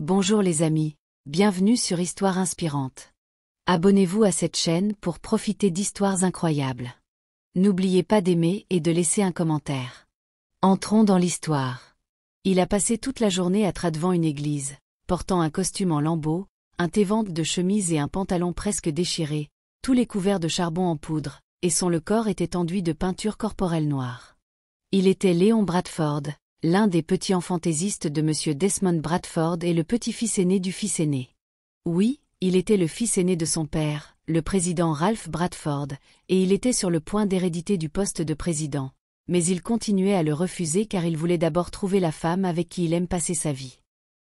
Bonjour les amis, bienvenue sur Histoire Inspirante. Abonnez-vous à cette chaîne pour profiter d'histoires incroyables. N'oubliez pas d'aimer et de laisser un commentaire. Entrons dans l'histoire. Il a passé toute la journée à travers devant une église, portant un costume en lambeaux, un tévente de chemise et un pantalon presque déchiré, tous les couverts de charbon en poudre, et le corps était enduit de peinture corporelle noire. Il était Léon Bradford, l'un des petits fantaisistes de M. Desmond Bradford et le petit-fils aîné du fils aîné. Oui, il était le fils aîné de son père, le président Ralph Bradford, et il était sur le point d'héréditer du poste de président, mais il continuait à le refuser car il voulait d'abord trouver la femme avec qui il aime passer sa vie.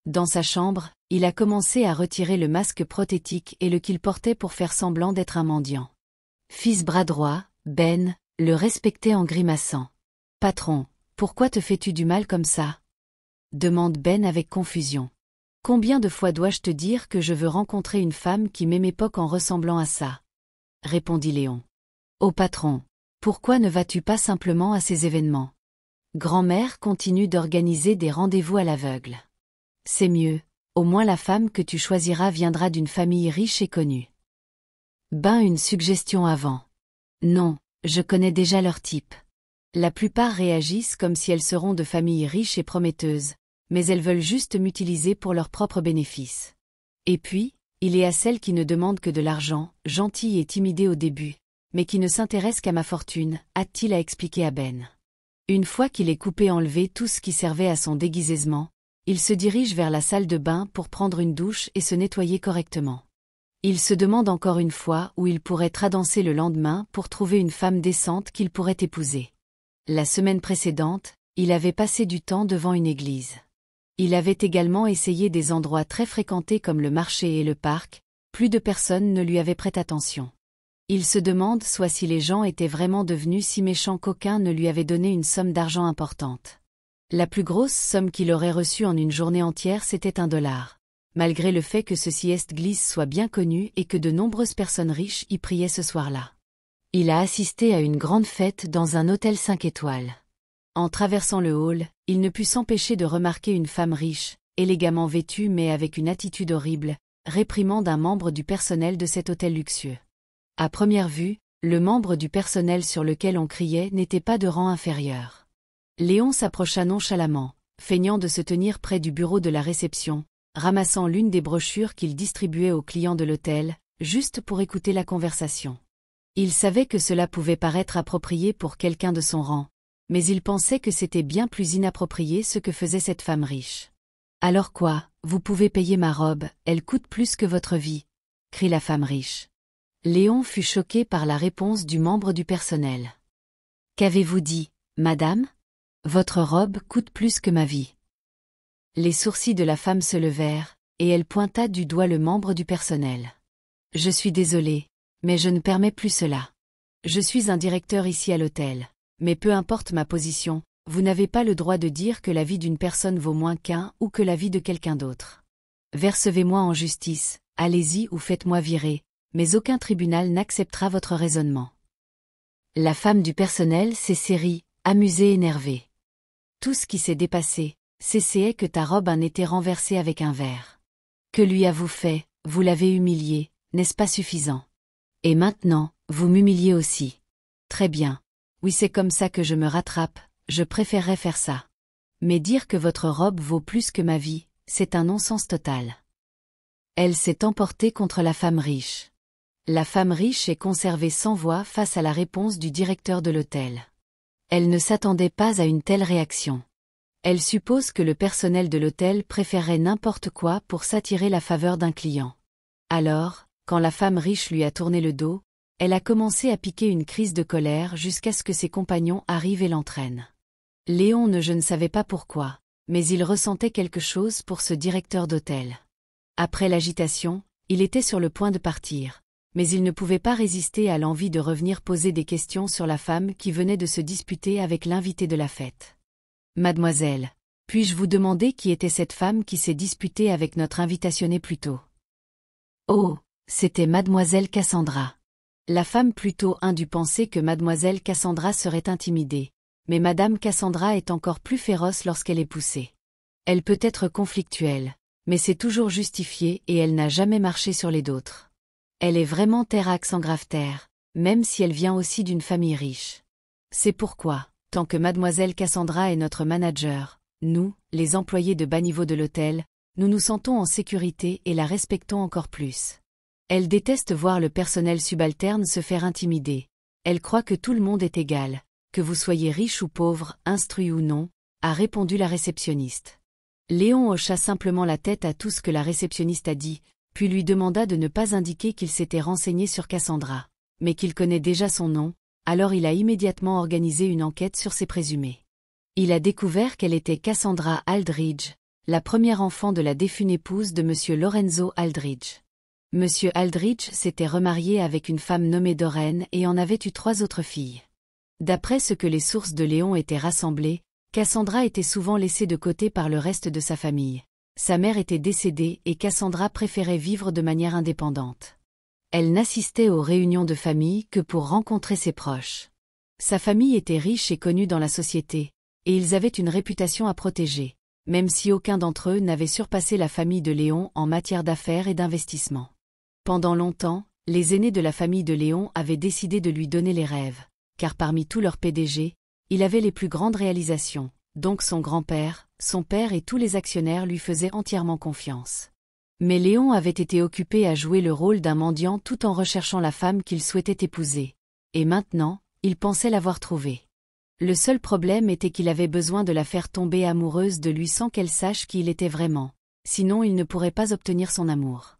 Dans sa chambre, il a commencé à retirer le masque prothétique et le qu'il portait pour faire semblant d'être un mendiant. Fils bras droit, Ben, le respectait en grimaçant. « Patron, pourquoi te fais-tu du mal comme ça ?» demande Ben avec confusion. « Combien de fois dois-je te dire que je veux rencontrer une femme qui m'aime époque en ressemblant à ça ?» répondit Léon. « Oh patron, pourquoi ne vas-tu pas simplement à ces événements ? Grand-mère continue d'organiser des rendez-vous à l'aveugle. C'est mieux, au moins la femme que tu choisiras viendra d'une famille riche et connue. » Ben une suggestion avant. « Non, je connais déjà leur type. » La plupart réagissent comme si elles seront de familles riches et prometteuses, mais elles veulent juste m'utiliser pour leurs propres bénéfices. Et puis, il est à celles qui ne demandent que de l'argent, gentilles et timidées au début, mais qui ne s'intéressent qu'à ma fortune, a-t-il à expliquer à Ben. Une fois qu'il est coupé enlevé tout ce qui servait à son déguisement, il se dirige vers la salle de bain pour prendre une douche et se nettoyer correctement. Il se demande encore une fois où il pourrait tradanser le lendemain pour trouver une femme décente qu'il pourrait épouser. La semaine précédente, il avait passé du temps devant une église. Il avait également essayé des endroits très fréquentés comme le marché et le parc, plus de personnes ne lui avaient prêté attention. Il se demande soit si les gens étaient vraiment devenus si méchants qu'aucun ne lui avait donné une somme d'argent importante. La plus grosse somme qu'il aurait reçue en une journée entière c'était $1, malgré le fait que ce sieste-glisse soit bien connu et que de nombreuses personnes riches y priaient ce soir-là. Il a assisté à une grande fête dans un hôtel 5 étoiles. En traversant le hall, il ne put s'empêcher de remarquer une femme riche, élégamment vêtue mais avec une attitude horrible, réprimande un membre du personnel de cet hôtel luxueux. À première vue, le membre du personnel sur lequel on criait n'était pas de rang inférieur. Léon s'approcha nonchalamment, feignant de se tenir près du bureau de la réception, ramassant l'une des brochures qu'il distribuait aux clients de l'hôtel, juste pour écouter la conversation. Il savait que cela pouvait paraître approprié pour quelqu'un de son rang, mais il pensait que c'était bien plus inapproprié ce que faisait cette femme riche. « Alors quoi, vous pouvez payer ma robe, elle coûte plus que votre vie » crie la femme riche. Léon fut choqué par la réponse du membre du personnel. « Qu'avez-vous dit, madame ? Votre robe coûte plus que ma vie. » Les sourcils de la femme se levèrent, et elle pointa du doigt le membre du personnel. « Je suis désolée. Mais je ne permets plus cela. Je suis un directeur ici à l'hôtel, mais peu importe ma position, vous n'avez pas le droit de dire que la vie d'une personne vaut moins qu'un ou que la vie de quelqu'un d'autre. Versez-moi en justice, allez-y ou faites-moi virer, mais aucun tribunal n'acceptera votre raisonnement. » La femme du personnel s'est serrie, amusée et énervée. « Tout ce qui s'est dépassé, c'est que ta robe en était renversée avec un verre. Que lui avez-vous fait, vous l'avez humilié, n'est-ce pas suffisant ? Et maintenant, vous m'humiliez aussi. Très bien. Oui, c'est comme ça que je me rattrape, je préférerais faire ça. Mais dire que votre robe vaut plus que ma vie, c'est un non-sens total. » Elle s'est emportée contre la femme riche. La femme riche est conservée sans voix face à la réponse du directeur de l'hôtel. Elle ne s'attendait pas à une telle réaction. Elle suppose que le personnel de l'hôtel préférerait n'importe quoi pour s'attirer la faveur d'un client. Alors, quand la femme riche lui a tourné le dos, elle a commencé à piquer une crise de colère jusqu'à ce que ses compagnons arrivent et l'entraînent. Léon je ne savais pas pourquoi, mais il ressentait quelque chose pour ce directeur d'hôtel. Après l'agitation, il était sur le point de partir, mais il ne pouvait pas résister à l'envie de revenir poser des questions sur la femme qui venait de se disputer avec l'invité de la fête. « Mademoiselle, puis-je vous demander qui était cette femme qui s'est disputée avec notre invitationnée plus tôt ? » « Oh !» C'était mademoiselle Cassandra. La femme plutôt dut penser que mademoiselle Cassandra serait intimidée, mais madame Cassandra est encore plus féroce lorsqu'elle est poussée. Elle peut être conflictuelle, mais c'est toujours justifié et elle n'a jamais marché sur les d'autres. Elle est vraiment Terrax en grave terre, même si elle vient aussi d'une famille riche. C'est pourquoi, tant que mademoiselle Cassandra est notre manager, nous, les employés de bas niveau de l'hôtel, nous nous sentons en sécurité et la respectons encore plus. Elle déteste voir le personnel subalterne se faire intimider. Elle croit que tout le monde est égal, que vous soyez riche ou pauvre, instruit ou non, a répondu la réceptionniste. Léon hocha simplement la tête à tout ce que la réceptionniste a dit, puis lui demanda de ne pas indiquer qu'il s'était renseigné sur Cassandra, mais qu'il connaît déjà son nom, alors il a immédiatement organisé une enquête sur ses présumés. Il a découvert qu'elle était Cassandra Aldridge, la première enfant de la défunte épouse de M. Lorenzo Aldridge. M. Aldridge s'était remarié avec une femme nommée Doreen et en avait eu 3 autres filles. D'après ce que les sources de Léon étaient rassemblées, Cassandra était souvent laissée de côté par le reste de sa famille. Sa mère était décédée et Cassandra préférait vivre de manière indépendante. Elle n'assistait aux réunions de famille que pour rencontrer ses proches. Sa famille était riche et connue dans la société, et ils avaient une réputation à protéger, même si aucun d'entre eux n'avait surpassé la famille de Léon en matière d'affaires et d'investissement. Pendant longtemps, les aînés de la famille de Léon avaient décidé de lui donner les rêves, car parmi tous leurs PDG, il avait les plus grandes réalisations, donc son grand-père, son père et tous les actionnaires lui faisaient entièrement confiance. Mais Léon avait été occupé à jouer le rôle d'un mendiant tout en recherchant la femme qu'il souhaitait épouser, et maintenant, il pensait l'avoir trouvée. Le seul problème était qu'il avait besoin de la faire tomber amoureuse de lui sans qu'elle sache qui il était vraiment, sinon il ne pourrait pas obtenir son amour.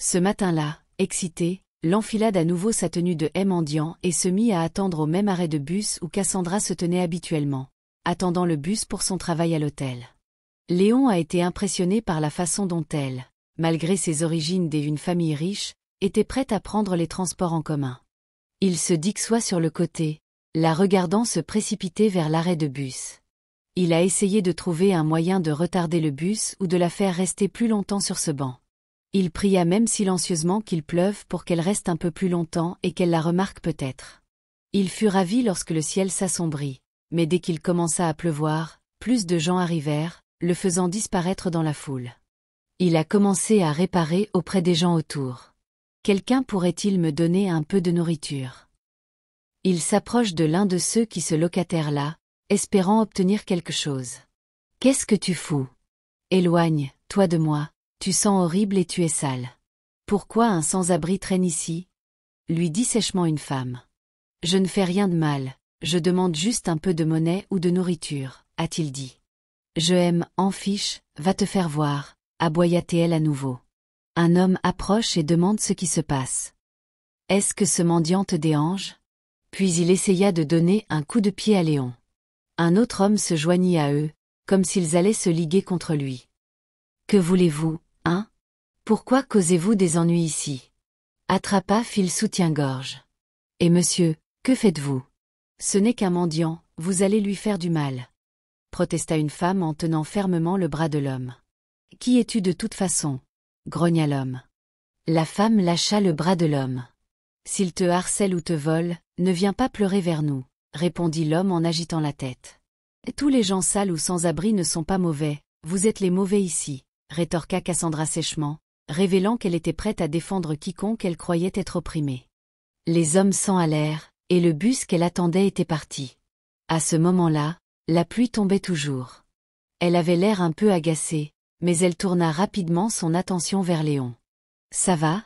Ce matin-là, excité, l'enfilade à nouveau sa tenue de mendiant et se mit à attendre au même arrêt de bus où Cassandra se tenait habituellement, attendant le bus pour son travail à l'hôtel. Léon a été impressionné par la façon dont elle, malgré ses origines d'une famille riche, était prête à prendre les transports en commun. Il se dixoit sur le côté, la regardant se précipiter vers l'arrêt de bus. Il a essayé de trouver un moyen de retarder le bus ou de la faire rester plus longtemps sur ce banc. Il pria même silencieusement qu'il pleuve pour qu'elle reste un peu plus longtemps et qu'elle la remarque peut-être. Il fut ravi lorsque le ciel s'assombrit, mais dès qu'il commença à pleuvoir, plus de gens arrivèrent, le faisant disparaître dans la foule. Il a commencé à réparer auprès des gens autour. Quelqu'un pourrait-il me donner un peu de nourriture? Il s'approche de l'un de ceux qui se locataient là, espérant obtenir quelque chose. Qu'est-ce que tu fous? Éloigne, toi de moi, tu sens horrible et tu es sale. Pourquoi un sans-abri traîne ici? Lui dit sèchement une femme. Je ne fais rien de mal, je demande juste un peu de monnaie ou de nourriture, a-t-il dit. Je aime, en fiche, va te faire voir, aboya-t-elle à nouveau. Un homme approche et demande ce qui se passe. Est-ce que ce mendiant te dérange? Puis il essaya de donner un coup de pied à Léon. Un autre homme se joignit à eux, comme s'ils allaient se liguer contre lui. Que voulez-vous, hein? Pourquoi causez-vous des ennuis ici? Attrapa fit le soutien-gorge. Et monsieur, que faites-vous? Ce n'est qu'un mendiant, vous allez lui faire du mal. Protesta une femme en tenant fermement le bras de l'homme. Qui es-tu de toute façon? Grogna l'homme. La femme lâcha le bras de l'homme. S'il te harcèle ou te vole, ne viens pas pleurer vers nous, répondit l'homme en agitant la tête. Tous les gens sales ou sans abri ne sont pas mauvais, vous êtes les mauvais ici, rétorqua Cassandra sèchement, révélant qu'elle était prête à défendre quiconque elle croyait être opprimé. Les hommes s'en allèrent, et le bus qu'elle attendait était parti. À ce moment-là, la pluie tombait toujours. Elle avait l'air un peu agacée, mais elle tourna rapidement son attention vers Léon. « Ça va ?»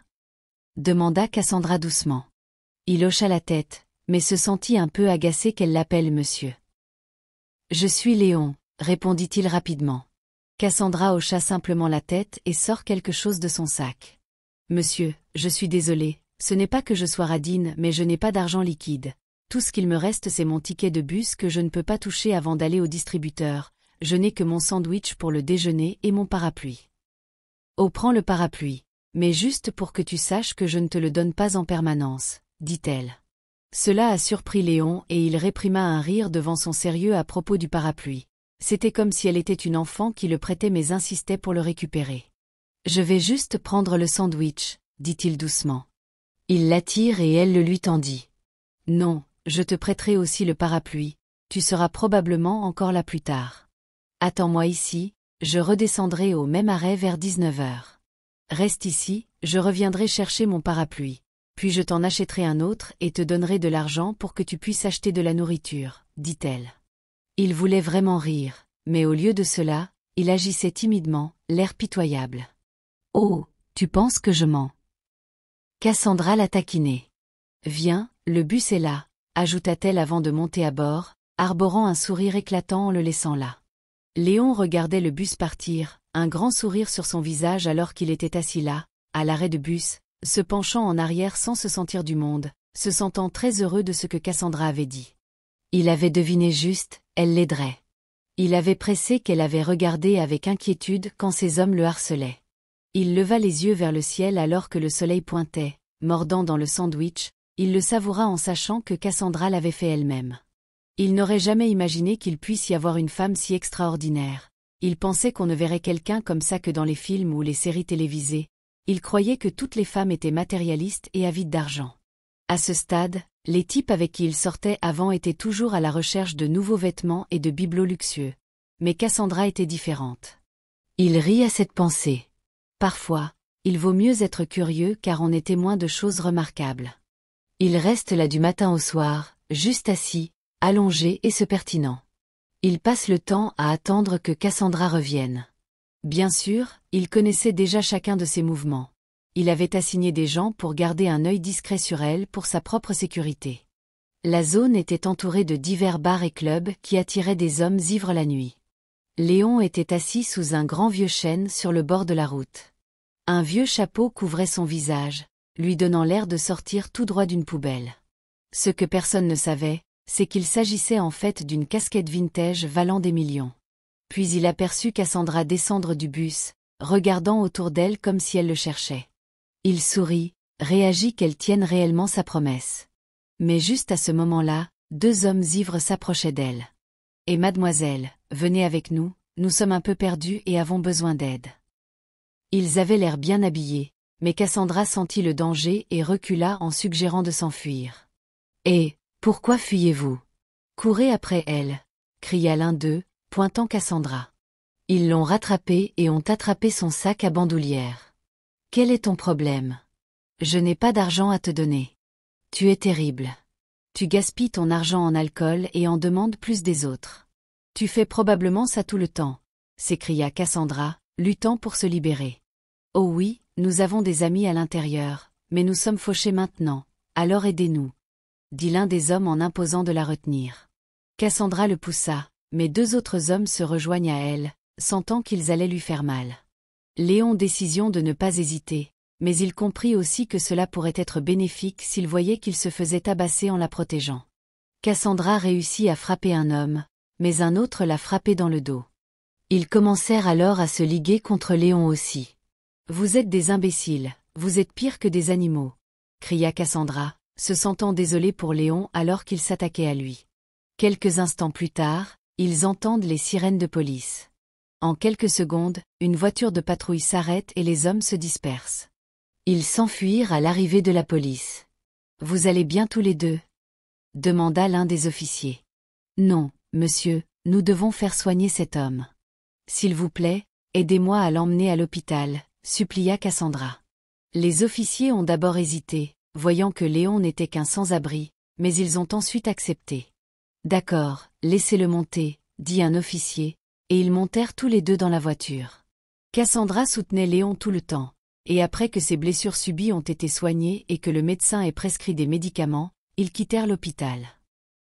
demanda Cassandra doucement. Il hocha la tête, mais se sentit un peu agacé qu'elle l'appelle monsieur. « Je suis Léon, » répondit-il rapidement. Cassandra hocha simplement la tête et sort quelque chose de son sac. « Monsieur, je suis désolée, ce n'est pas que je sois radine mais je n'ai pas d'argent liquide. Tout ce qu'il me reste c'est mon ticket de bus que je ne peux pas toucher avant d'aller au distributeur, je n'ai que mon sandwich pour le déjeuner et mon parapluie. »« Oh, prends le parapluie, mais juste pour que tu saches que je ne te le donne pas en permanence, » dit-elle. Cela a surpris Léon et il réprima un rire devant son sérieux à propos du parapluie. C'était comme si elle était une enfant qui le prêtait mais insistait pour le récupérer. « Je vais juste prendre le sandwich, » dit-il doucement. Il l'attire et elle le lui tendit. « Non, je te prêterai aussi le parapluie, tu seras probablement encore là plus tard. Attends-moi ici, Je redescendrai au même arrêt vers 19 heures. Reste ici, je reviendrai chercher mon parapluie. Puis je t'en achèterai un autre et te donnerai de l'argent pour que tu puisses acheter de la nourriture, dit-elle. Il voulait vraiment rire, mais au lieu de cela, il agissait timidement, l'air pitoyable. « Oh, tu penses que je mens ?» Cassandra l'a taquiné. « Viens, le bus est là », ajouta-t-elle avant de monter à bord, arborant un sourire éclatant en le laissant là. Léon regardait le bus partir, un grand sourire sur son visage alors qu'il était assis là, à l'arrêt de bus, se penchant en arrière sans se sentir du monde, se sentant très heureux de ce que Cassandra avait dit. Il avait deviné juste, elle l'aiderait. Il avait pressé qu'elle avait regardé avec inquiétude quand ces hommes le harcelaient. Il leva les yeux vers le ciel alors que le soleil pointait, mordant dans le sandwich, il le savoura en sachant que Cassandra l'avait fait elle-même. Il n'aurait jamais imaginé qu'il puisse y avoir une femme si extraordinaire. Il pensait qu'on ne verrait quelqu'un comme ça que dans les films ou les séries télévisées. Il croyait que toutes les femmes étaient matérialistes et avides d'argent. À ce stade, les types avec qui il sortait avant étaient toujours à la recherche de nouveaux vêtements et de bibelots luxueux. Mais Cassandra était différente. Il rit à cette pensée. Parfois, il vaut mieux être curieux car on est témoin de choses remarquables. Il reste là du matin au soir, juste assis, allongé et se pertinent. Il passe le temps à attendre que Cassandra revienne. Bien sûr, il connaissait déjà chacun de ses mouvements. Il avait assigné des gens pour garder un œil discret sur elle pour sa propre sécurité. La zone était entourée de divers bars et clubs qui attiraient des hommes ivres la nuit. Léon était assis sous un grand vieux chêne sur le bord de la route. Un vieux chapeau couvrait son visage, lui donnant l'air de sortir tout droit d'une poubelle. Ce que personne ne savait, c'est qu'il s'agissait en fait d'une casquette vintage valant des millions. Puis il aperçut Cassandra descendre du bus, regardant autour d'elle comme si elle le cherchait. Il sourit, réagit qu'elle tienne réellement sa promesse. Mais juste à ce moment-là, deux hommes ivres s'approchaient d'elle. « Et mademoiselle, venez avec nous, nous sommes un peu perdus et avons besoin d'aide. » Ils avaient l'air bien habillés, mais Cassandra sentit le danger et recula en suggérant de s'enfuir. « Et, pourquoi fuyez-vous ? Courez après elle !» cria l'un d'eux, pointant Cassandra. Ils l'ont rattrapée et ont attrapé son sac à bandoulière. « Quel est ton problème ? Je n'ai pas d'argent à te donner. Tu es terrible. Tu gaspilles ton argent en alcool et en demandes plus des autres. Tu fais probablement ça tout le temps, » s'écria Cassandra, luttant pour se libérer. « Oh oui, nous avons des amis à l'intérieur, mais nous sommes fauchés maintenant, alors aidez-nous, » dit l'un des hommes en imposant de la retenir. Cassandra le poussa, mais deux autres hommes se rejoignent à elle, sentant qu'ils allaient lui faire mal. Léon décision de ne pas hésiter, mais il comprit aussi que cela pourrait être bénéfique s'il voyait qu'il se faisait tabasser en la protégeant. Cassandra réussit à frapper un homme, mais un autre l'a frappé dans le dos. Ils commencèrent alors à se liguer contre Léon aussi. « Vous êtes des imbéciles, vous êtes pires que des animaux !» cria Cassandra, se sentant désolée pour Léon alors qu'il s'attaquait à lui. Quelques instants plus tard, ils entendent les sirènes de police. En quelques secondes, une voiture de patrouille s'arrête et les hommes se dispersent. Ils s'enfuirent à l'arrivée de la police. « Vous allez bien tous les deux ? » demanda l'un des officiers. « Non, monsieur, nous devons faire soigner cet homme. »« S'il vous plaît, aidez-moi à l'emmener à l'hôpital, » supplia Cassandra. Les officiers ont d'abord hésité, voyant que Léon n'était qu'un sans-abri, mais ils ont ensuite accepté. « D'accord, laissez-le monter, » dit un officier, et ils montèrent tous les deux dans la voiture. Cassandra soutenait Léon tout le temps, et après que ses blessures subies ont été soignées et que le médecin ait prescrit des médicaments, ils quittèrent l'hôpital.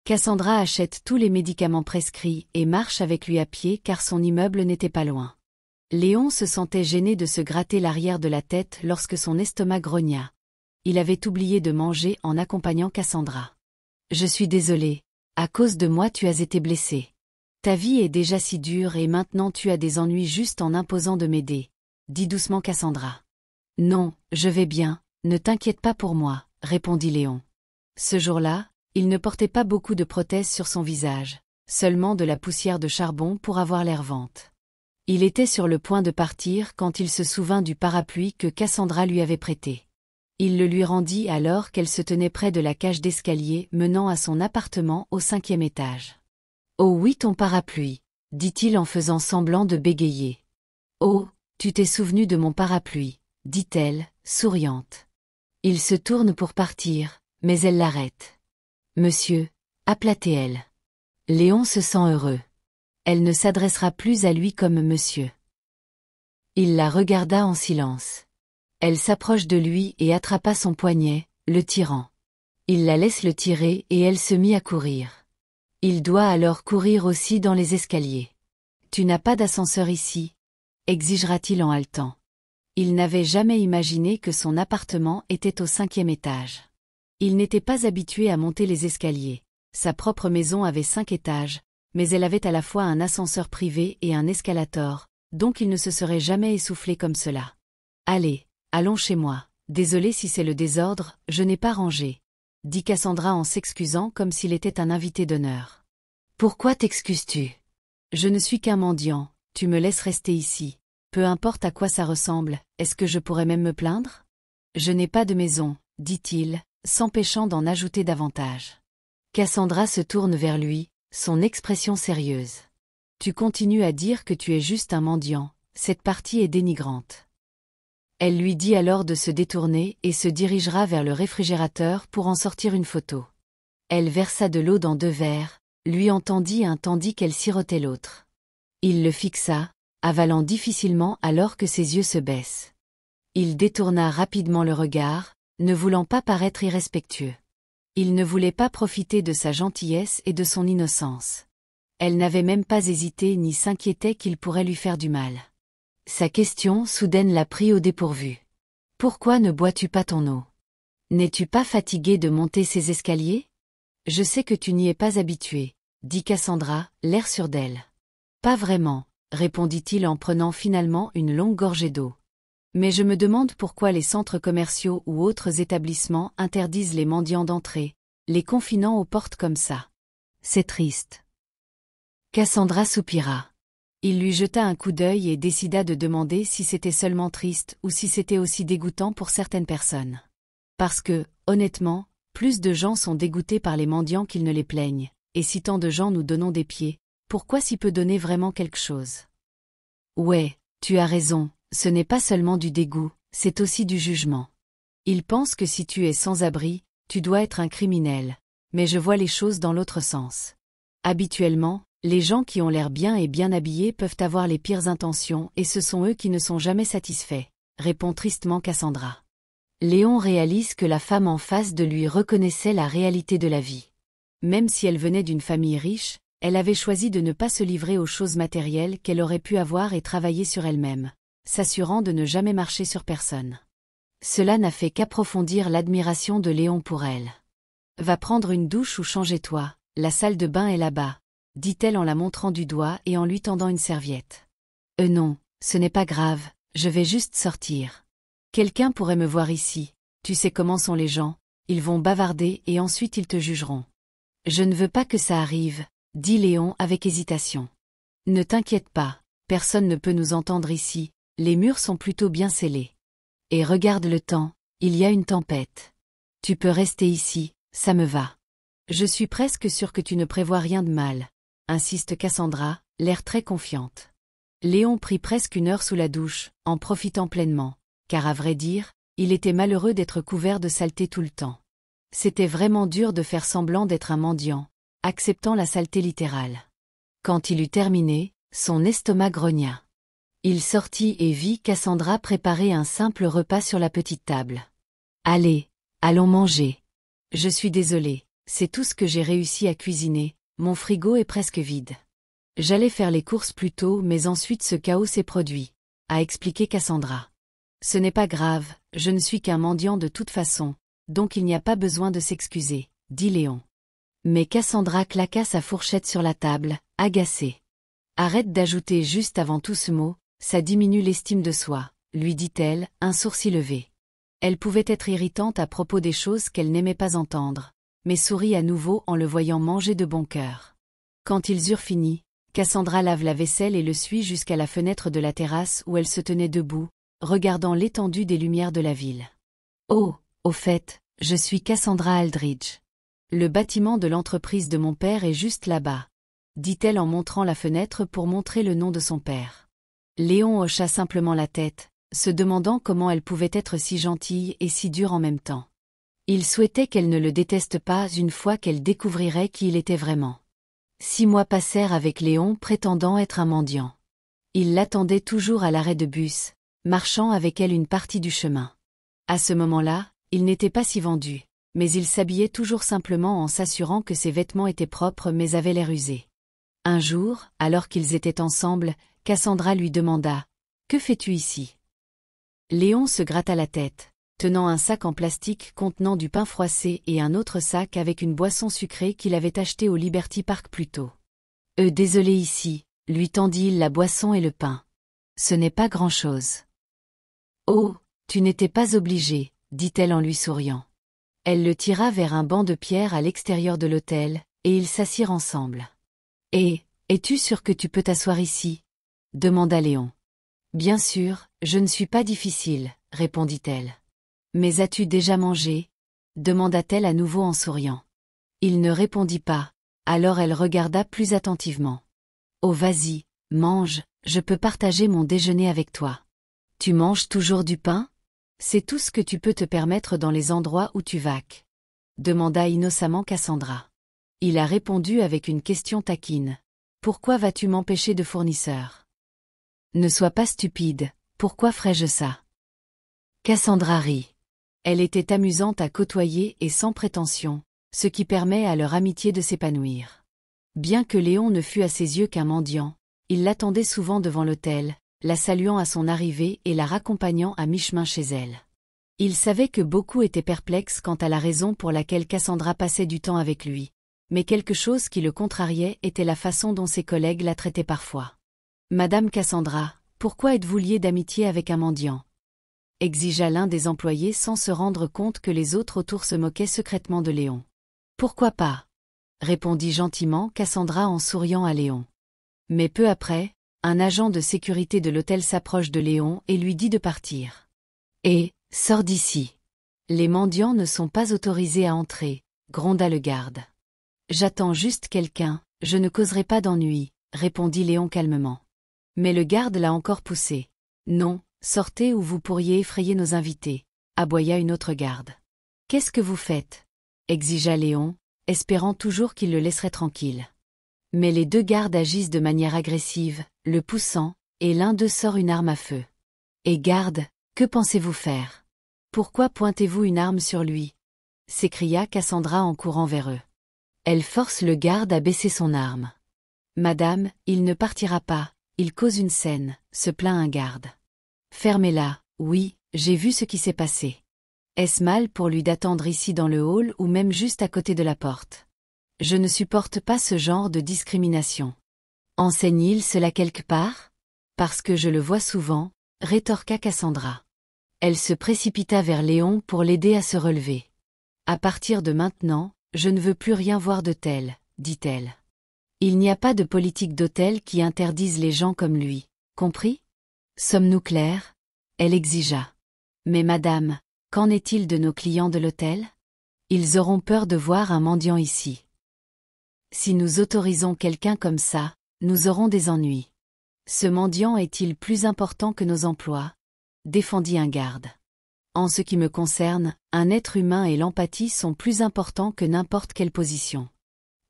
Cassandra achète tous les médicaments prescrits et marche avec lui à pied car son immeuble n'était pas loin. Léon se sentait gêné de se gratter l'arrière de la tête lorsque son estomac grogna. Il avait oublié de manger en accompagnant Cassandra. « Je suis désolé, à cause de moi tu as été blessé. Ta vie est déjà si dure et maintenant tu as des ennuis juste en imposant de m'aider, » dit doucement Cassandra. « Non, je vais bien, ne t'inquiète pas pour moi, » répondit Léon. Ce jour-là, il ne portait pas beaucoup de prothèses sur son visage, seulement de la poussière de charbon pour avoir l'air vente. Il était sur le point de partir quand il se souvint du parapluie que Cassandra lui avait prêté. Il le lui rendit alors qu'elle se tenait près de la cage d'escalier menant à son appartement au 5e étage. « Oh oui ton parapluie, dit-il en faisant semblant de bégayer. Oh, tu t'es souvenu de mon parapluie, dit-elle, souriante. Il se tourne pour partir, mais elle l'arrête. Monsieur, appelait-elle. Léon se sent heureux. Elle ne s'adressera plus à lui comme monsieur. Il la regarda en silence. Elle s'approche de lui et attrapa son poignet, le tirant. Il la laisse le tirer et elle se mit à courir. Il doit alors courir aussi dans les escaliers. Tu n'as pas d'ascenseur ici, exigera-t-il en haletant. Il n'avait jamais imaginé que son appartement était au 5e étage. Il n'était pas habitué à monter les escaliers. Sa propre maison avait 5 étages, mais elle avait à la fois un ascenseur privé et un escalator, donc il ne se serait jamais essoufflé comme cela. Allez, allons chez moi. Désolé si c'est le désordre, je n'ai pas rangé, dit Cassandra en s'excusant comme s'il était un invité d'honneur. Pourquoi t'excuses-tu? Je ne suis qu'un mendiant, tu me laisses rester ici. Peu importe à quoi ça ressemble, est-ce que je pourrais même me plaindre? Je n'ai pas de maison, dit-il, s'empêchant d'en ajouter davantage. Cassandra se tourne vers lui, son expression sérieuse. Tu continues à dire que tu es juste un mendiant, cette partie est dénigrante. Elle lui dit alors de se détourner et se dirigera vers le réfrigérateur pour en sortir une photo. Elle versa de l'eau dans 2 verres, lui en tendit un tandis qu'elle sirotait l'autre. Il le fixa, avalant difficilement alors que ses yeux se baissent. Il détourna rapidement le regard, ne voulant pas paraître irrespectueux. Il ne voulait pas profiter de sa gentillesse et de son innocence. Elle n'avait même pas hésité ni s'inquiétait qu'il pourrait lui faire du mal. Sa question soudaine la prit au dépourvu. « Pourquoi ne bois-tu pas ton eau? N'es-tu pas fatigué de monter ces escaliers? Je sais que tu n'y es pas habitué, dit Cassandra, l'air sûr d'elle. Pas vraiment, répondit-il en prenant finalement une longue gorgée d'eau. Mais je me demande pourquoi les centres commerciaux ou autres établissements interdisent les mendiants d'entrer, les confinant aux portes comme ça. C'est triste. Cassandra soupira. Il lui jeta un coup d'œil et décida de demander si c'était seulement triste ou si c'était aussi dégoûtant pour certaines personnes. Parce que, honnêtement, plus de gens sont dégoûtés par les mendiants qu'ils ne les plaignent, et si tant de gens nous donnons des pieds, pourquoi si peu donner vraiment quelque chose? Ouais, tu as raison, ce n'est pas seulement du dégoût, c'est aussi du jugement. Ils pensent que si tu es sans abri, tu dois être un criminel, mais je vois les choses dans l'autre sens. Habituellement, les gens qui ont l'air bien et bien habillés peuvent avoir les pires intentions et ce sont eux qui ne sont jamais satisfaits, répond tristement Cassandra. Léon réalise que la femme en face de lui reconnaissait la réalité de la vie. Même si elle venait d'une famille riche, elle avait choisi de ne pas se livrer aux choses matérielles qu'elle aurait pu avoir et travailler sur elle-même, s'assurant de ne jamais marcher sur personne. Cela n'a fait qu'approfondir l'admiration de Léon pour elle. « Va prendre une douche ou changer-toi, la salle de bain est là-bas, » dit-elle en la montrant du doigt et en lui tendant une serviette. « Non, ce n'est pas grave, je vais juste sortir. Quelqu'un pourrait me voir ici, tu sais comment sont les gens, ils vont bavarder et ensuite ils te jugeront. » « Je ne veux pas que ça arrive, » dit Léon avec hésitation. « Ne t'inquiète pas, personne ne peut nous entendre ici, les murs sont plutôt bien scellés. Et regarde le temps, il y a une tempête. Tu peux rester ici, ça me va. Je suis presque sûre que tu ne prévois rien de mal, » insiste Cassandra, l'air très confiante. Léon prit presque 1 heure sous la douche, en profitant pleinement, car à vrai dire, il était malheureux d'être couvert de saleté tout le temps. C'était vraiment dur de faire semblant d'être un mendiant, acceptant la saleté littérale. Quand il eut terminé, son estomac grogna. Il sortit et vit Cassandra préparer un simple repas sur la petite table. « Allez, allons manger. Je suis désolée, c'est tout ce que j'ai réussi à cuisiner, mon frigo est presque vide. J'allais faire les courses plus tôt mais ensuite ce chaos s'est produit, » a expliqué Cassandra. « Ce n'est pas grave, je ne suis qu'un mendiant de toute façon, donc il n'y a pas besoin de s'excuser, » dit Léon. Mais Cassandra claqua sa fourchette sur la table, agacée. « Arrête d'ajouter juste avant tout ce mot, ça diminue l'estime de soi, » lui dit-elle, un sourcil levé. Elle pouvait être irritante à propos des choses qu'elle n'aimait pas entendre, mais sourit à nouveau en le voyant manger de bon cœur. Quand ils eurent fini, Cassandra lave la vaisselle et le suit jusqu'à la fenêtre de la terrasse où elle se tenait debout, regardant l'étendue des lumières de la ville. « Oh, au fait, je suis Cassandra Aldridge. Le bâtiment de l'entreprise de mon père est juste là-bas. » dit-elle en montrant la fenêtre pour montrer le nom de son père. Léon hocha simplement la tête, se demandant comment elle pouvait être si gentille et si dure en même temps. Il souhaitait qu'elle ne le déteste pas une fois qu'elle découvrirait qui il était vraiment. 6 mois passèrent avec Léon prétendant être un mendiant. Il l'attendait toujours à l'arrêt de bus, marchant avec elle une partie du chemin. À ce moment-là, il n'était pas si vendu, mais il s'habillait toujours simplement en s'assurant que ses vêtements étaient propres mais avaient l'air usés. Un jour, alors qu'ils étaient ensemble, Cassandra lui demanda « Que fais-tu ici ?» Léon se gratta la tête, tenant un sac en plastique contenant du pain froissé et un autre sac avec une boisson sucrée qu'il avait acheté au Liberty Park plus tôt. « Désolé ici », lui tendit-il la boisson et le pain. « Ce n'est pas grand-chose. »« Oh, tu n'étais pas obligé, » dit-elle en lui souriant. Elle le tira vers un banc de pierre à l'extérieur de l'hôtel, et ils s'assirent ensemble. « Et, es-tu sûr que tu peux t'asseoir ici ?» demanda Léon. « Bien sûr, je ne suis pas difficile, » répondit-elle. « Mais as-tu déjà mangé ?» demanda-t-elle à nouveau en souriant. Il ne répondit pas, alors elle regarda plus attentivement. « Oh vas-y, mange, je peux partager mon déjeuner avec toi. Tu manges toujours du pain ? C'est tout ce que tu peux te permettre dans les endroits où tu vaques ?» demanda innocemment Cassandra. Il a répondu avec une question taquine. « Pourquoi vas-tu m'empêcher de fournisseur ? » « Ne sois pas stupide, pourquoi ferais-je ça ?» Cassandra rit. Elle était amusante à côtoyer et sans prétention, ce qui permet à leur amitié de s'épanouir. Bien que Léon ne fût à ses yeux qu'un mendiant, il l'attendait souvent devant l'hôtel, la saluant à son arrivée et la raccompagnant à mi-chemin chez elle. Il savait que beaucoup étaient perplexes quant à la raison pour laquelle Cassandra passait du temps avec lui, mais quelque chose qui le contrariait était la façon dont ses collègues la traitaient parfois. « Madame Cassandra, pourquoi êtes-vous liée d'amitié avec un mendiant ?» exigea l'un des employés sans se rendre compte que les autres autour se moquaient secrètement de Léon. « Pourquoi pas ?» répondit gentiment Cassandra en souriant à Léon. Mais peu après, un agent de sécurité de l'hôtel s'approche de Léon et lui dit de partir. « Et, sors d'ici. Les mendiants ne sont pas autorisés à entrer, » gronda le garde. « J'attends juste quelqu'un, je ne causerai pas d'ennui, » répondit Léon calmement. Mais le garde l'a encore poussé. « Non, sortez ou vous pourriez effrayer nos invités, » aboya une autre garde. « Qu'est-ce que vous faites ?» exigea Léon, espérant toujours qu'il le laisserait tranquille. Mais les 2 gardes agissent de manière agressive, le poussant, et l'un d'eux sort une arme à feu. « Et garde, que pensez-vous faire ? Pourquoi pointez-vous une arme sur lui ?» s'écria Cassandra en courant vers eux. Elle force le garde à baisser son arme. « Madame, il ne partira pas, il cause une scène, » se plaint un garde. « Fermez-la, oui, j'ai vu ce qui s'est passé. Est-ce mal pour lui d'attendre ici dans le hall ou même juste à côté de la porte ? Je ne supporte pas ce genre de discrimination. Enseigne-t-il cela quelque part ? Parce que je le vois souvent, » rétorqua Cassandra. Elle se précipita vers Léon pour l'aider à se relever. « À partir de maintenant, je ne veux plus rien voir de tel, » dit-elle. « Il n'y a pas de politique d'hôtel qui interdise les gens comme lui, compris ? Sommes-nous clairs ? » elle exigea. « Mais madame, qu'en est-il de nos clients de l'hôtel ? Ils auront peur de voir un mendiant ici. Si nous autorisons quelqu'un comme ça, nous aurons des ennuis. Ce mendiant est-il plus important que nos emplois ? Défendit un garde. En ce qui me concerne, un être humain et l'empathie sont plus importants que n'importe quelle position.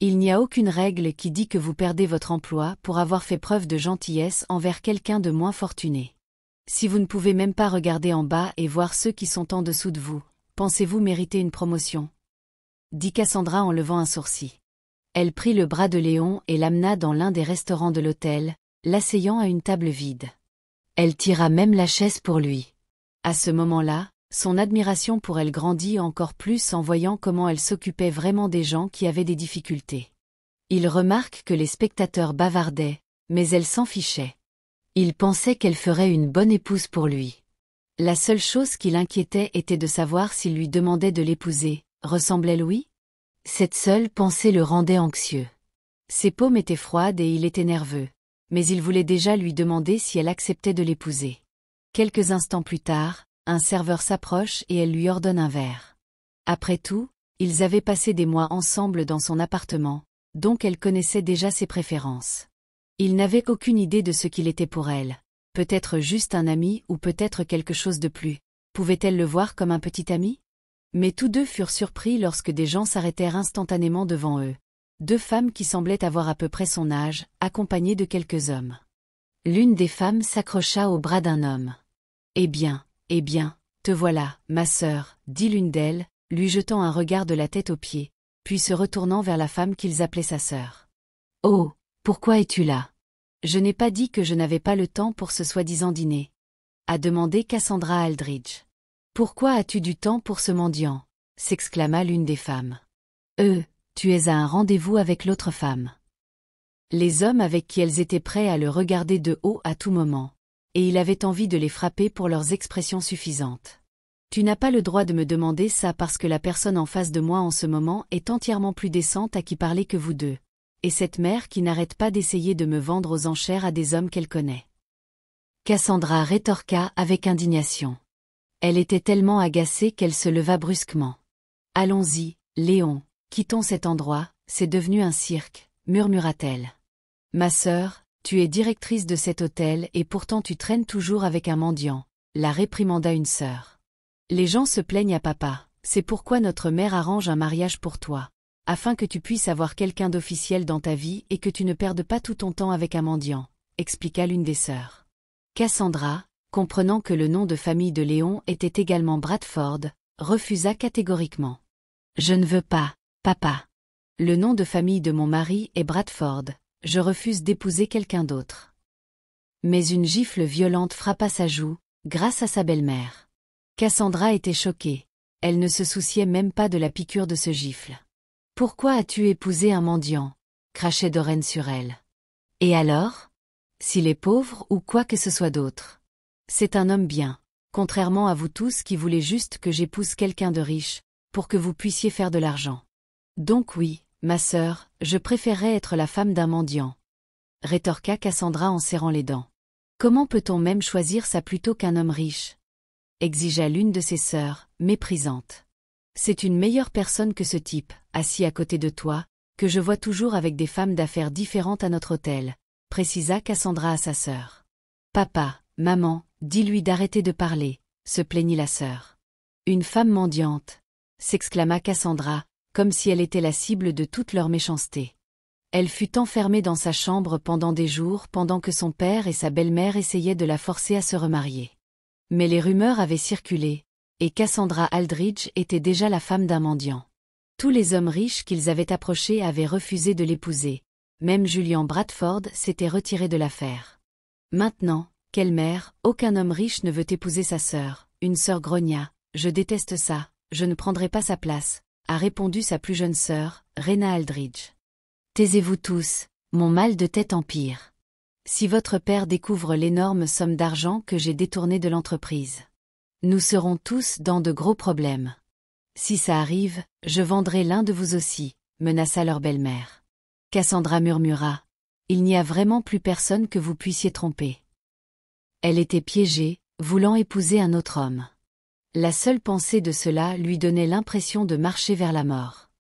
Il n'y a aucune règle qui dit que vous perdez votre emploi pour avoir fait preuve de gentillesse envers quelqu'un de moins fortuné. Si vous ne pouvez même pas regarder en bas et voir ceux qui sont en dessous de vous, pensez-vous mériter une promotion ? Dit Cassandra en levant un sourcil. Elle prit le bras de Léon et l'amena dans l'un des restaurants de l'hôtel, l'asseyant à une table vide. Elle tira même la chaise pour lui. À ce moment-là, son admiration pour elle grandit encore plus en voyant comment elle s'occupait vraiment des gens qui avaient des difficultés. Il remarque que les spectateurs bavardaient, mais elle s'en fichait. Il pensait qu'elle ferait une bonne épouse pour lui. La seule chose qui l'inquiétait était de savoir s'il lui demandait de l'épouser, ressemblait lui ? Cette seule pensée le rendait anxieux. Ses paumes étaient froides et il était nerveux, mais il voulait déjà lui demander si elle acceptait de l'épouser. Quelques instants plus tard, un serveur s'approche et elle lui ordonne un verre. Après tout, ils avaient passé des mois ensemble dans son appartement, donc elle connaissait déjà ses préférences. Il n'avait aucune idée de ce qu'il était pour elle. Peut-être juste un ami ou peut-être quelque chose de plus. Pouvait-elle le voir comme un petit ami? Mais tous deux furent surpris lorsque des gens s'arrêtèrent instantanément devant eux. Deux femmes qui semblaient avoir à peu près son âge, accompagnées de quelques hommes. L'une des femmes s'accrocha au bras d'un homme. Eh bien, te voilà, ma sœur, dit l'une d'elles, lui jetant un regard de la tête aux pieds, puis se retournant vers la femme qu'ils appelaient sa sœur. Oh, pourquoi es-tu là? Je n'ai pas dit que je n'avais pas le temps pour ce soi-disant dîner, a demandé Cassandra Aldridge. Pourquoi as-tu du temps pour ce mendiant? S'exclama l'une des femmes. Tu es à un rendez-vous avec l'autre femme. Les hommes avec qui elles étaient prêts à le regarder de haut à tout moment, et il avait envie de les frapper pour leurs expressions suffisantes. Tu n'as pas le droit de me demander ça parce que la personne en face de moi en ce moment est entièrement plus décente à qui parler que vous deux. Et cette mère qui n'arrête pas d'essayer de me vendre aux enchères à des hommes qu'elle connaît. Cassandra rétorqua avec indignation. Elle était tellement agacée qu'elle se leva brusquement. Allons-y, Léon, quittons cet endroit, c'est devenu un cirque, murmura-t-elle. Ma sœur, tu es directrice de cet hôtel et pourtant tu traînes toujours avec un mendiant, la réprimanda une sœur. Les gens se plaignent à papa, c'est pourquoi notre mère arrange un mariage pour toi, afin que tu puisses avoir quelqu'un d'officiel dans ta vie et que tu ne perdes pas tout ton temps avec un mendiant, expliqua l'une des sœurs. Cassandra, comprenant que le nom de famille de Léon était également Bradford, refusa catégoriquement. Je ne veux pas, papa. Le nom de famille de mon mari est Bradford, je refuse d'épouser quelqu'un d'autre. Mais une gifle violente frappa sa joue, grâce à sa belle-mère. Cassandra était choquée, elle ne se souciait même pas de la piqûre de ce gifle. Pourquoi as-tu épousé un mendiant? Crachait Doreen sur elle. Et alors? S'il est pauvre ou quoi que ce soit d'autre. C'est un homme bien, contrairement à vous tous qui voulez juste que j'épouse quelqu'un de riche, pour que vous puissiez faire de l'argent. Donc oui, ma sœur, je préférerais être la femme d'un mendiant. Rétorqua Cassandra en serrant les dents. Comment peut-on même choisir ça plutôt qu'un homme riche? Exigea l'une de ses sœurs, méprisante. C'est une meilleure personne que ce type, assis à côté de toi, que je vois toujours avec des femmes d'affaires différentes à notre hôtel, précisa Cassandra à sa sœur. Papa, maman, dis-lui d'arrêter de parler, se plaignit la sœur. Une femme mendiante, s'exclama Cassandra, comme si elle était la cible de toute leur méchanceté. Elle fut enfermée dans sa chambre pendant des jours pendant que son père et sa belle-mère essayaient de la forcer à se remarier. Mais les rumeurs avaient circulé, et Cassandra Aldridge était déjà la femme d'un mendiant. Tous les hommes riches qu'ils avaient approchés avaient refusé de l'épouser, même Julian Bradford s'était retiré de l'affaire. Maintenant, quelle mère, aucun homme riche ne veut épouser sa sœur, une sœur grogna, je déteste ça, je ne prendrai pas sa place, a répondu sa plus jeune sœur, Rena Aldridge. Taisez-vous tous, mon mal de tête empire. Si votre père découvre l'énorme somme d'argent que j'ai détournée de l'entreprise, nous serons tous dans de gros problèmes. Si ça arrive, je vendrai l'un de vous aussi, menaça leur belle-mère. Cassandra murmura. Il n'y a vraiment plus personne que vous puissiez tromper. Elle était piégée, voulant épouser un autre homme. La seule pensée de cela lui donnait l'impression de marcher vers la mort.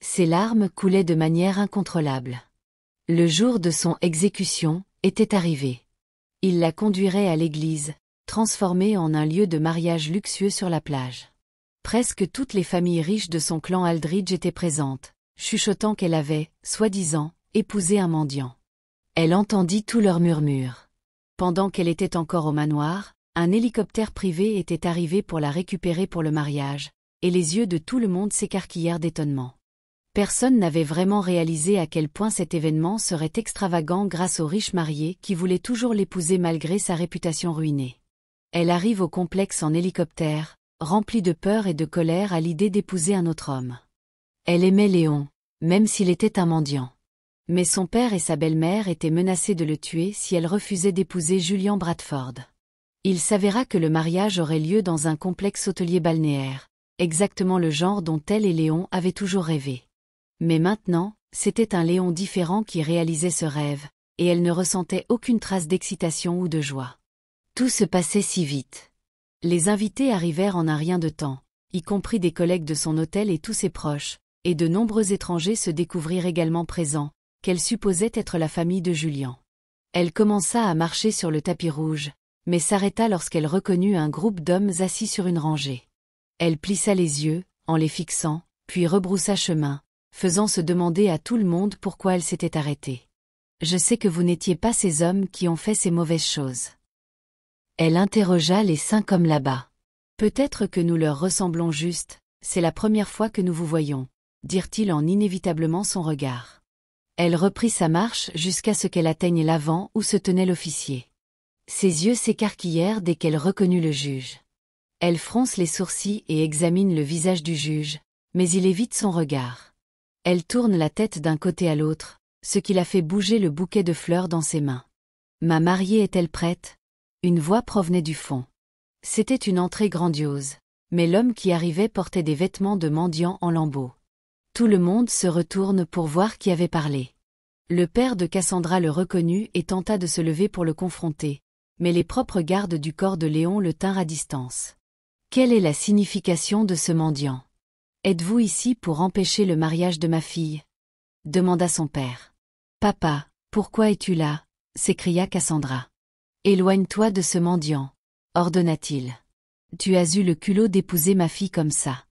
Ses larmes coulaient de manière incontrôlable. Le jour de son exécution était arrivé. Il la conduirait à l'église, transformée en un lieu de mariage luxueux sur la plage. Presque toutes les familles riches de son clan Aldridge étaient présentes, chuchotant qu'elle avait, soi-disant, épousé un mendiant. Elle entendit tous leurs murmures. Pendant qu'elle était encore au manoir, un hélicoptère privé était arrivé pour la récupérer pour le mariage, et les yeux de tout le monde s'écarquillèrent d'étonnement. Personne n'avait vraiment réalisé à quel point cet événement serait extravagant grâce au riche marié qui voulait toujours l'épouser malgré sa réputation ruinée. Elle arrive au complexe en hélicoptère, remplie de peur et de colère à l'idée d'épouser un autre homme. Elle aimait Léon, même s'il était un mendiant. Mais son père et sa belle-mère étaient menacés de le tuer si elle refusait d'épouser Julian Bradford. Il s'avéra que le mariage aurait lieu dans un complexe hôtelier balnéaire, exactement le genre dont elle et Léon avaient toujours rêvé. Mais maintenant, c'était un Léon différent qui réalisait ce rêve, et elle ne ressentait aucune trace d'excitation ou de joie. Tout se passait si vite. Les invités arrivèrent en un rien de temps, y compris des collègues de son hôtel et tous ses proches, et de nombreux étrangers se découvrirent également présents, qu'elle supposait être la famille de Julian. Elle commença à marcher sur le tapis rouge, mais s'arrêta lorsqu'elle reconnut un groupe d'hommes assis sur une rangée. Elle plissa les yeux, en les fixant, puis rebroussa chemin, faisant se demander à tout le monde pourquoi elle s'était arrêtée. « Je sais que vous n'étiez pas ces hommes qui ont fait ces mauvaises choses. » Elle interrogea les 5 hommes là-bas. « Peut-être que nous leur ressemblons juste, c'est la première fois que nous vous voyons, » dirent-ils en inévitablement son regard. Elle reprit sa marche jusqu'à ce qu'elle atteigne l'avant où se tenait l'officier. Ses yeux s'écarquillèrent dès qu'elle reconnut le juge. Elle fronce les sourcils et examine le visage du juge, mais il évite son regard. Elle tourne la tête d'un côté à l'autre, ce qui la fait bouger le bouquet de fleurs dans ses mains. « Ma mariée est-elle prête ?» Une voix provenait du fond. C'était une entrée grandiose, mais l'homme qui arrivait portait des vêtements de mendiant en lambeaux. Tout le monde se retourne pour voir qui avait parlé. Le père de Cassandra le reconnut et tenta de se lever pour le confronter, mais les propres gardes du corps de Léon le tinrent à distance. « Quelle est la signification de ce mendiant ? Êtes-vous ici pour empêcher le mariage de ma fille ?» demanda son père. « Papa, pourquoi es-tu là ?» s'écria Cassandra. « Éloigne-toi de ce mendiant, » ordonna-t-il. « Tu as eu le culot d'épouser ma fille comme ça. »«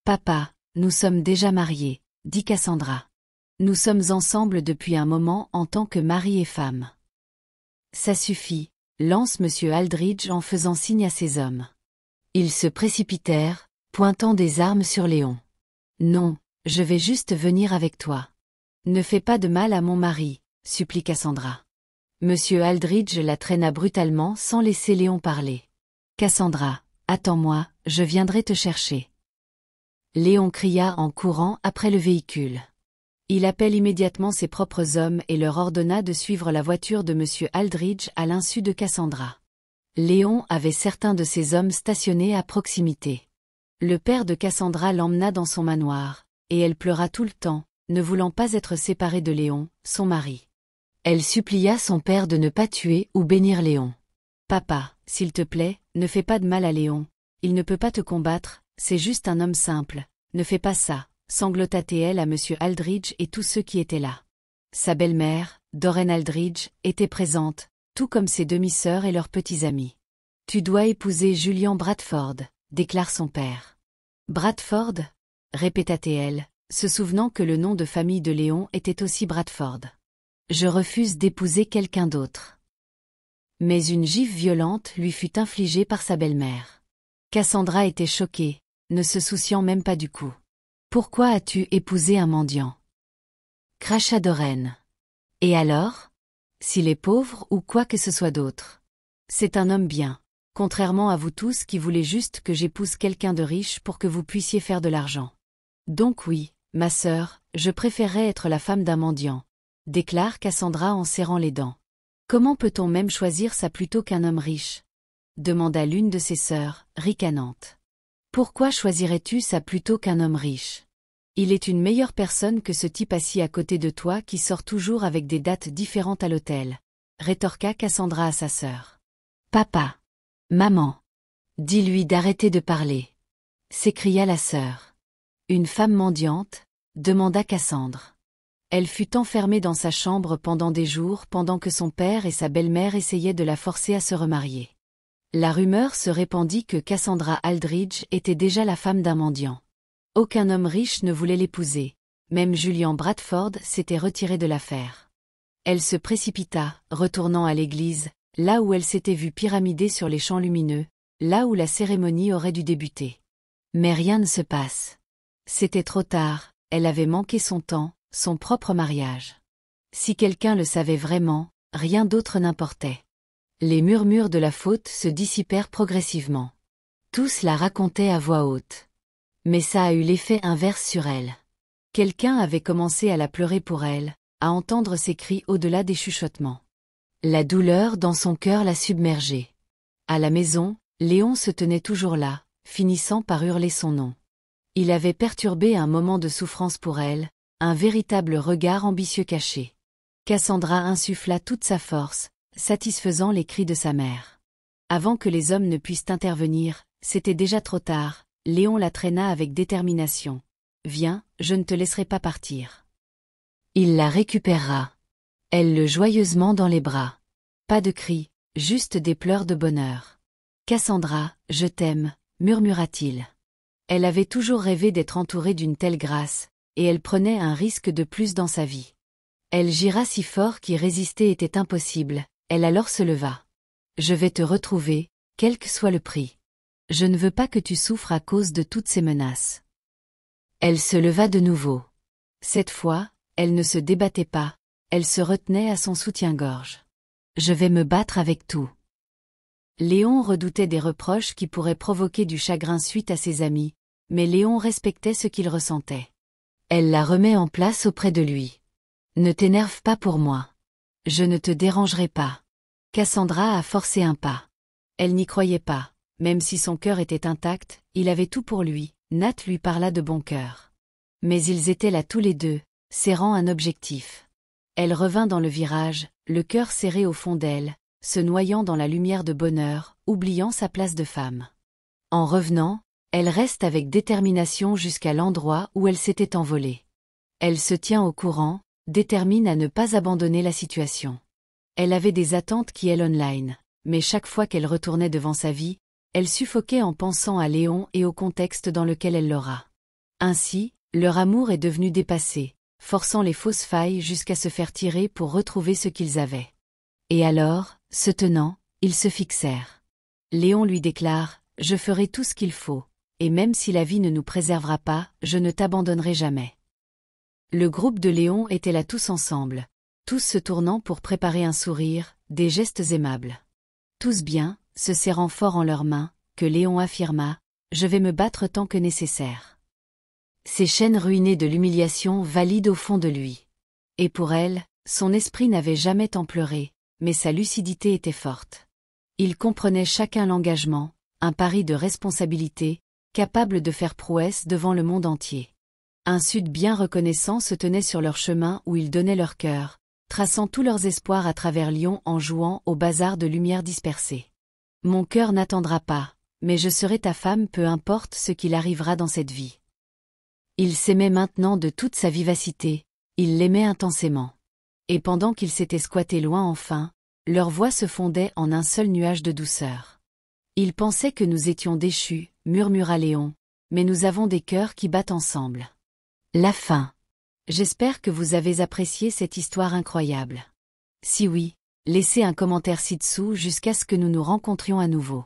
Papa, nous sommes déjà mariés, » dit Cassandra. « Nous sommes ensemble depuis un moment en tant que mari et femme. »« Ça suffit, » lance M. Aldridge en faisant signe à ses hommes. Ils se précipitèrent, pointant des armes sur Léon. « Non, je vais juste venir avec toi. »« Ne fais pas de mal à mon mari, » supplie Cassandra. M. Aldridge la traîna brutalement sans laisser Léon parler. « Cassandra, attends-moi, je viendrai te chercher. » Léon cria en courant après le véhicule. Il appelle immédiatement ses propres hommes et leur ordonna de suivre la voiture de M. Aldridge à l'insu de Cassandra. Léon avait certains de ses hommes stationnés à proximité. Le père de Cassandra l'emmena dans son manoir, et elle pleura tout le temps, ne voulant pas être séparée de Léon, son mari. Elle supplia son père de ne pas tuer ou bénir Léon. « Papa, s'il te plaît, ne fais pas de mal à Léon. Il ne peut pas te combattre, c'est juste un homme simple. Ne fais pas ça, » sanglota-t-elle à M. Aldridge et tous ceux qui étaient là. Sa belle-mère, Doreen Aldridge, était présente, tout comme ses demi-sœurs et leurs petits amis. « Tu dois épouser Julian Bradford, » déclare son père. « Bradford » répéta-t-elle, se souvenant que le nom de famille de Léon était aussi Bradford. « Je refuse d'épouser quelqu'un d'autre. » Mais une gifle violente lui fut infligée par sa belle-mère. Cassandra était choquée, ne se souciant même pas du coup. « Pourquoi as-tu épousé un mendiant ?» cracha Doreen. « Et alors ? S'il est pauvre ou quoi que ce soit d'autre. C'est un homme bien, contrairement à vous tous qui voulez juste que j'épouse quelqu'un de riche pour que vous puissiez faire de l'argent. Donc oui, ma sœur, je préférerais être la femme d'un mendiant, » déclare Cassandra en serrant les dents. « Comment peut-on même choisir ça plutôt qu'un homme riche ?» demanda l'une de ses sœurs, ricanante. « Pourquoi choisirais-tu ça plutôt qu'un homme riche ? Il est une meilleure personne que ce type assis à côté de toi qui sort toujours avec des dates différentes à l'hôtel, » rétorqua Cassandra à sa sœur. « Papa, maman, dis-lui d'arrêter de parler, » s'écria la sœur. « Une femme mendiante ?» demanda Cassandre. Elle fut enfermée dans sa chambre pendant des jours pendant que son père et sa belle-mère essayaient de la forcer à se remarier. La rumeur se répandit que Cassandra Aldridge était déjà la femme d'un mendiant. Aucun homme riche ne voulait l'épouser, même Julian Bradford s'était retiré de l'affaire. Elle se précipita, retournant à l'église, là où elle s'était vue pyramidée sur les champs lumineux, là où la cérémonie aurait dû débuter. Mais rien ne se passe. C'était trop tard, elle avait manqué son temps, son propre mariage. Si quelqu'un le savait vraiment, rien d'autre n'importait. Les murmures de la faute se dissipèrent progressivement. Tous la racontaient à voix haute. Mais ça a eu l'effet inverse sur elle. Quelqu'un avait commencé à la pleurer pour elle, à entendre ses cris au-delà des chuchotements. La douleur dans son cœur la submergeait. À la maison, Léon se tenait toujours là, finissant par hurler son nom. Il avait perturbé un moment de souffrance pour elle, un véritable regard ambitieux caché. Cassandra insuffla toute sa force, satisfaisant les cris de sa mère. Avant que les hommes ne puissent intervenir, c'était déjà trop tard, Léon la traîna avec détermination. viens, je ne te laisserai pas partir. Il la récupérera. Elle le joyeusement dans les bras. Pas de cris, juste des pleurs de bonheur. Cassandra, je t'aime, murmura-t-il. Elle avait toujours rêvé d'être entourée d'une telle grâce, et elle prenait un risque de plus dans sa vie. Elle gira si fort qu'y résister était impossible, elle alors se leva. Je vais te retrouver, quel que soit le prix. Je ne veux pas que tu souffres à cause de toutes ces menaces. Elle se leva de nouveau. Cette fois, elle ne se débattait pas, elle se retenait à son soutien-gorge. Je vais me battre avec tout. Léon redoutait des reproches qui pourraient provoquer du chagrin suite à ses amis, mais Léon respectait ce qu'il ressentait. Elle la remet en place auprès de lui. Ne t'énerve pas pour moi. Je ne te dérangerai pas. Cassandra a forcé un pas. Elle n'y croyait pas, même si son cœur était intact, il avait tout pour lui, Nat lui parla de bon cœur. Mais ils étaient là tous les deux, serrant un objectif. Elle revint dans le virage, le cœur serré au fond d'elle, se noyant dans la lumière de bonheur, oubliant sa place de femme. En revenant, elle reste avec détermination jusqu'à l'endroit où elle s'était envolée. Elle se tient au courant, détermine à ne pas abandonner la situation. Elle avait des attentes qui elle online, mais chaque fois qu'elle retournait devant sa vie, elle suffoquait en pensant à Léon et au contexte dans lequel elle l'aura. Ainsi, leur amour est devenu dépassé, forçant les fausses failles jusqu'à se faire tirer pour retrouver ce qu'ils avaient. Et alors, se tenant, ils se fixèrent. Léon lui déclare « Je ferai tout ce qu'il faut, et même si la vie ne nous préservera pas, je ne t'abandonnerai jamais. » Le groupe de Léon était là tous ensemble, tous se tournant pour préparer un sourire, des gestes aimables. Tous bien, se serrant fort en leurs mains, que Léon affirma « Je vais me battre tant que nécessaire. » Ses chaînes ruinées de l'humiliation valident au fond de lui. Et pour elle, son esprit n'avait jamais tant pleuré, mais sa lucidité était forte. Il comprenait chacun l'engagement, un pari de responsabilité, capable de faire prouesse devant le monde entier. Un Sud bien reconnaissant se tenait sur leur chemin où ils donnaient leur cœur, traçant tous leurs espoirs à travers Lyon en jouant au bazar de lumière dispersée. Mon cœur n'attendra pas, mais je serai ta femme peu importe ce qu'il arrivera dans cette vie. Il s'aimait maintenant de toute sa vivacité, il l'aimait intensément. Et pendant qu'ils s'étaient squattés loin enfin, leurs voix se fondaient en un seul nuage de douceur. Ils pensaient que nous étions déchus, murmura Léon, mais nous avons des cœurs qui battent ensemble. La fin. J'espère que vous avez apprécié cette histoire incroyable. Si oui, laissez un commentaire ci-dessous jusqu'à ce que nous nous rencontrions à nouveau.